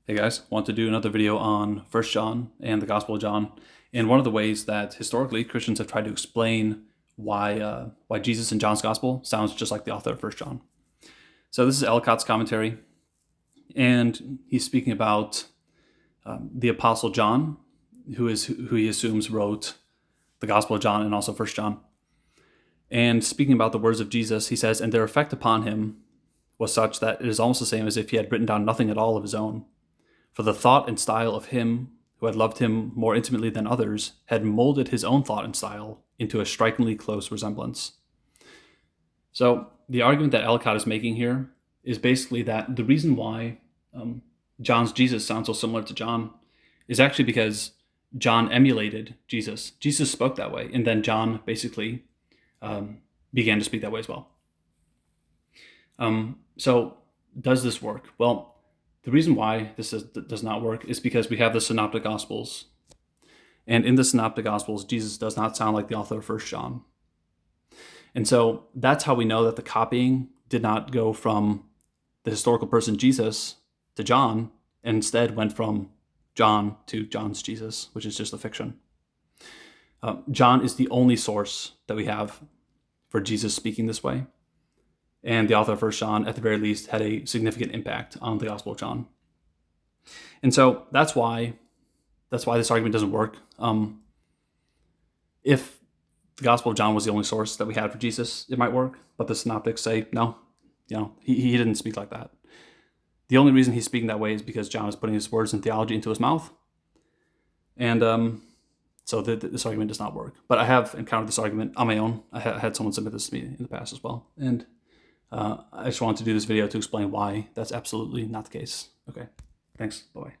Hey guys, want to do another video on 1 John and the Gospel of John. And one of the ways that historically Christians have tried to explain why Jesus in John's Gospel sounds just like the author of 1 John. So this is Ellicott's commentary, and he's speaking about the Apostle John, who he assumes wrote the Gospel of John and also 1 John. And speaking about the words of Jesus, he says, "And their effect upon him was such that it is almost the same as if he had written down nothing at all of his own. For the thought and style of him who had loved him more intimately than others had molded his own thought and style into a strikingly close resemblance." So the argument that Ellicott is making here is basically that the reason why John's Jesus sounds so similar to John is actually because John emulated Jesus. Jesus spoke that way, and then John basically began to speak that way as well. So does this work? Well, the reason why this does not work is because we have the Synoptic Gospels. And in the Synoptic Gospels, Jesus does not sound like the author of 1 John. And so that's how we know that the copying did not go from the historical person Jesus to John, and instead went from John to John's Jesus, which is just a fiction. John is the only source that we have for Jesus speaking this way. And the author of 1 John, at the very least, had a significant impact on the Gospel of John. And so that's why this argument doesn't work. If the Gospel of John was the only source that we had for Jesus, it might work. But the Synoptics say, no, he didn't speak like that. The only reason he's speaking that way is because John is putting his words and theology into his mouth. And so this argument does not work. But I have encountered this argument on my own. I had someone submit this to me in the past as well. And I just wanted to do this video to explain why that's absolutely not the case. Okay, thanks. Bye-bye.